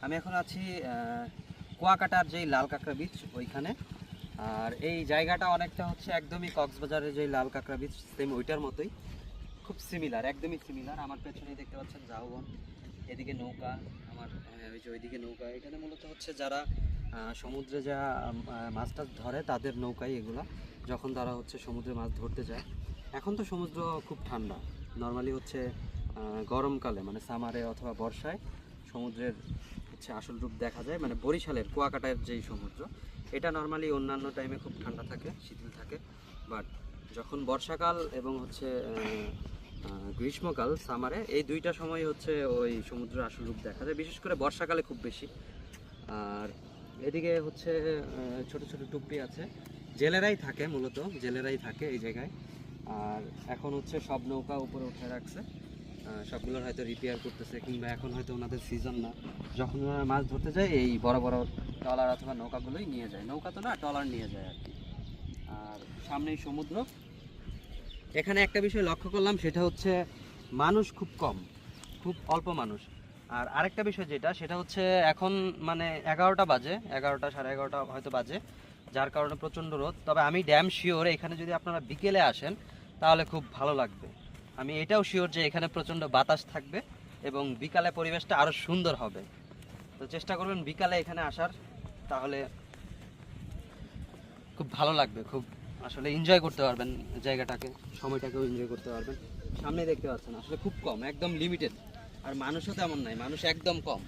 আমি এখন আছি কুয়াকাটার যেই লাল কাঁকড়া বিচ ওইখানে। আর এই জায়গাটা অনেকটা হচ্ছে একদমই কক্সবাজারের যেই লাল কাঁকড়া বিচ সেম ওইটার মতোই, খুব সিমিলার, একদমই সিমিলার। আমার পেছনেই দেখতে পাচ্ছেন ঝাউবন, এদিকে নৌকা, আমার ওই যে ওইদিকে নৌকা। এখানে মূলত হচ্ছে যারা সমুদ্রে যা মাছ টাছ ধরে তাদের নৌকাই এগুলো, যখন তারা হচ্ছে সমুদ্রে মাছ ধরতে যায়। এখন তো সমুদ্র খুব ঠান্ডা, নর্মালি হচ্ছে গরমকালে মানে সামারে অথবা বর্ষায় সমুদ্রের হচ্ছে আসল রূপ দেখা যায়। মানে বরিশালের কুয়াকাটার যেই সমুদ্র, এটা নর্মালি অন্যান্য টাইমে খুব ঠান্ডা থাকে, শীতল থাকে। বাট যখন বর্ষাকাল এবং হচ্ছে গ্রীষ্মকাল সামারে, এই দুইটা সময় হচ্ছে ওই সমুদ্রের আসল রূপ দেখা যায়, বিশেষ করে বর্ষাকালে খুব বেশি। আর এদিকে হচ্ছে ছোট ছোট টুপি আছে, জেলেরাই থাকে, মূলত জেলেরাই থাকে এই জায়গায়। আর এখন হচ্ছে সব নৌকা উপরে উঠে রাখছে, সবগুলোর হয়তো রিপেয়ার করতেছে, কিংবা এখন হয়তো ওনাদের সিজন না, যখন ওনারা মাছ ধরতে যায় এই বড় বড় ট্রলার অথবা নৌকাগুলোই নিয়ে যায়, নৌকা তো না ট্রলার নিয়ে যায় আর কি। আর সামনেই সমুদ্র। এখানে একটা বিষয় লক্ষ্য করলাম, সেটা হচ্ছে মানুষ খুব কম, খুব অল্প মানুষ। আর আরেকটা বিষয় যেটা, সেটা হচ্ছে এখন মানে 11টা বাজে, 11টা সাড়ে 11টা হয়তো বাজে, যার কারণে প্রচণ্ড রোদ। তবে আমি ড্যাম শিওর এখানে যদি আপনারা বিকেলে আসেন তাহলে খুব ভালো লাগবে। আমি এটাও শিওর যে এখানে প্রচণ্ড বাতাস থাকবে এবং বিকালে পরিবেশটা আরও সুন্দর হবে। তো চেষ্টা করবেন বিকালে এখানে আসার, তাহলে খুব ভালো লাগবে, খুব আসলে এনজয় করতে পারবেন জায়গাটাকে, সময়টাকেও এনজয় করতে পারবেন। সামনে দেখতে পাচ্ছেন আসলে খুব কম, একদম লিমিটেড। আর মানুষও তেমন নাই, মানুষ একদম কম।